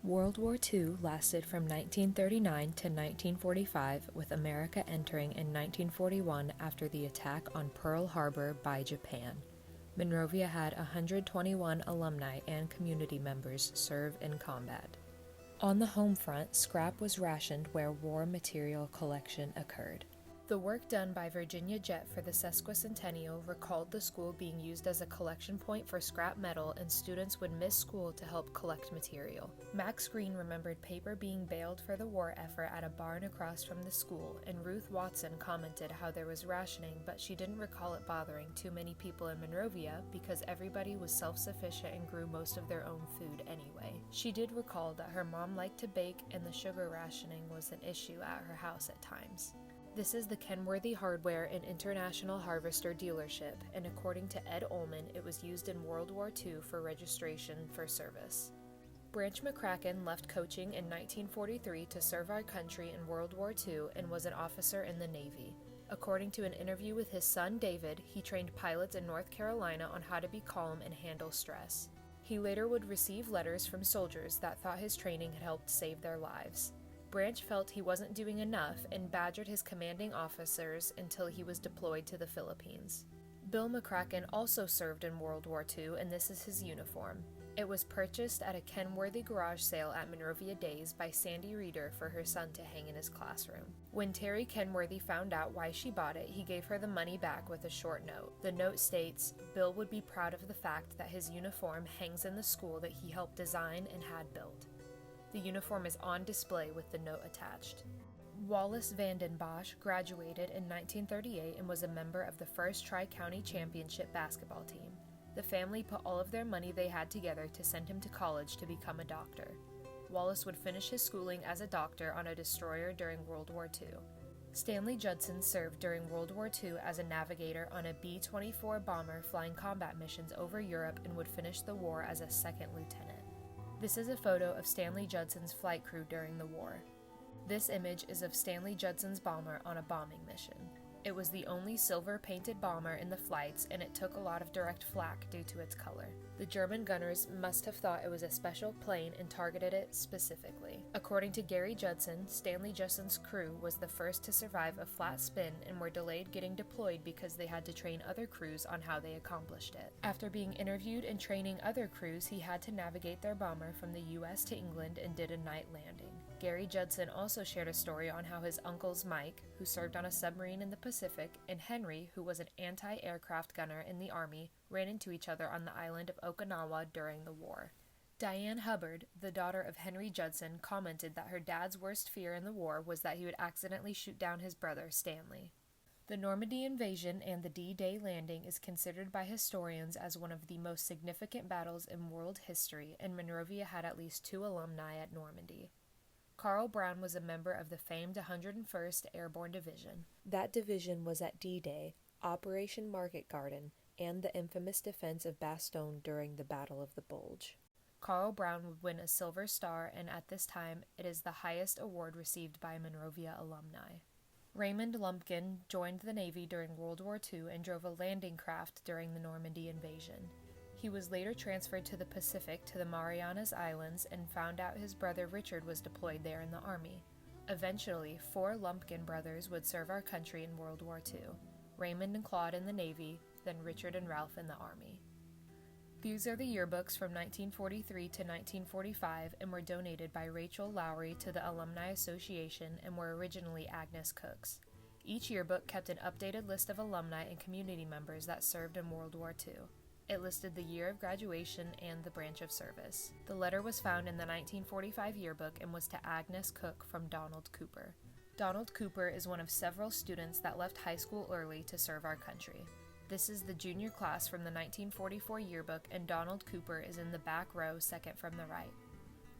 World War II lasted from 1939 to 1945, with America entering in 1941 after the attack on Pearl Harbor by Japan. Monrovia had 121 alumni and community members serve in combat. On the home front, scrap was rationed where war material collection occurred. The work done by Virginia Jet for the sesquicentennial recalled the school being used as a collection point for scrap metal, and students would miss school to help collect material. Max Green remembered paper being baled for the war effort at a barn across from the school, and Ruth Watson commented how there was rationing, but she didn't recall it bothering too many people in Monrovia because everybody was self-sufficient and grew most of their own food anyway. She did recall that her mom liked to bake and the sugar rationing was an issue at her house at times. This is the Kenworthy Hardware and International Harvester dealership, and according to Ed Ullman, it was used in World War II for registration for service. Branch McCracken left coaching in 1943 to serve our country in World War II and was an officer in the Navy. According to an interview with his son David, he trained pilots in North Carolina on how to be calm and handle stress. He later would receive letters from soldiers that thought his training had helped save their lives. Branch felt he wasn't doing enough and badgered his commanding officers until he was deployed to the Philippines. Bill McCracken also served in World War II, and this is his uniform. It was purchased at a Kenworthy garage sale at Monrovia Days by Sandy Reeder for her son to hang in his classroom. When Terry Kenworthy found out why she bought it, he gave her the money back with a short note. The note states, "Bill would be proud of the fact that his uniform hangs in the school that he helped design and had built." The uniform is on display with the note attached. Wallace Vanden Bosch graduated in 1938 and was a member of the first Tri-County Championship basketball team. The family put all of their money they had together to send him to college to become a doctor. Wallace would finish his schooling as a doctor on a destroyer during World War II. Stanley Judson served during World War II as a navigator on a B-24 bomber flying combat missions over Europe and would finish the war as a second lieutenant. This is a photo of Stanley Judson's flight crew during the war. This image is of Stanley Judson's bomber on a bombing mission. It was the only silver-painted bomber in the flights, and it took a lot of direct flak due to its color. The German gunners must have thought it was a special plane and targeted it specifically. According to Gary Judson, Stanley Judson's crew was the first to survive a flat spin and were delayed getting deployed because they had to train other crews on how they accomplished it. After being interviewed and training other crews, he had to navigate their bomber from the US to England and did a night landing. Gary Judson also shared a story on how his uncles Mike, who served on a submarine in the Pacific, and Henry, who was an anti-aircraft gunner in the Army, ran into each other on the island of Okinawa during the war. Diane Hubbard, the daughter of Henry Judson, commented that her dad's worst fear in the war was that he would accidentally shoot down his brother, Stanley. The Normandy invasion and the D-Day landing is considered by historians as one of the most significant battles in world history, and Monrovia had at least 2 alumni at Normandy. Carl Brown was a member of the famed 101st Airborne Division. That division was at D-Day, Operation Market Garden, and the infamous defense of Bastogne during the Battle of the Bulge. Carl Brown would win a Silver Star, and at this time, it is the highest award received by Monrovia alumni. Raymond Lumpkin joined the Navy during World War II and drove a landing craft during the Normandy invasion. He was later transferred to the Pacific to the Marianas Islands and found out his brother Richard was deployed there in the Army. Eventually, 4 Lumpkin brothers would serve our country in World War II, Raymond and Claude in the Navy, then Richard and Ralph in the Army. These are the yearbooks from 1943 to 1945 and were donated by Rachel Lowry to the Alumni Association and were originally Agnes Cook's. Each yearbook kept an updated list of alumni and community members that served in World War II. It listed the year of graduation and the branch of service. The letter was found in the 1945 yearbook and was to Agnes Cook from Donald Cooper. Donald Cooper is one of several students that left high school early to serve our country. This is the junior class from the 1944 yearbook, and Donald Cooper is in the back row, second from the right.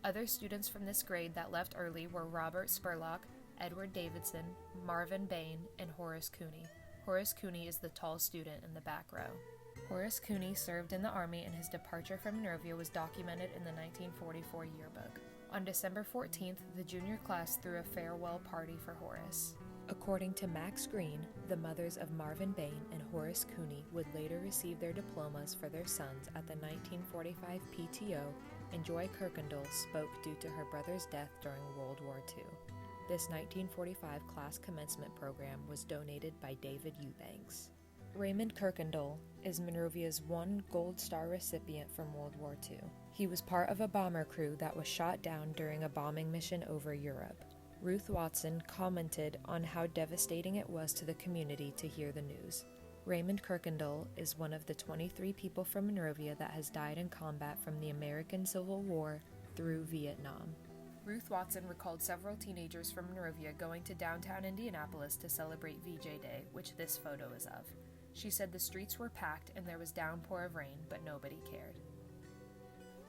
Other students from this grade that left early were Robert Spurlock, Edward Davidson, Marvin Bain, and Horace Cooney. Horace Cooney is the tall student in the back row. Horace Cooney served in the Army, and his departure from Monrovia was documented in the 1944 yearbook. On December 14th, the junior class threw a farewell party for Horace. According to Max Green, the mothers of Marvin Bain and Horace Cooney would later receive their diplomas for their sons at the 1945 PTO and Joy Kirkendall spoke due to her brother's death during World War II. This 1945 class commencement program was donated by David Eubanks. Raymond Kirkendall is Monrovia's one Gold Star recipient from World War II. He was part of a bomber crew that was shot down during a bombing mission over Europe. Ruth Watson commented on how devastating it was to the community to hear the news. Raymond Kirkendall is one of the 23 people from Monrovia that has died in combat from the American Civil War through Vietnam. Ruth Watson recalled several teenagers from Monrovia going to downtown Indianapolis to celebrate VJ Day, which this photo is of. She said the streets were packed and there was downpour of rain, but nobody cared.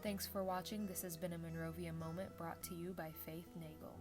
Thanks for watching. This has been a Monrovia Moment brought to you by Faith Nagel.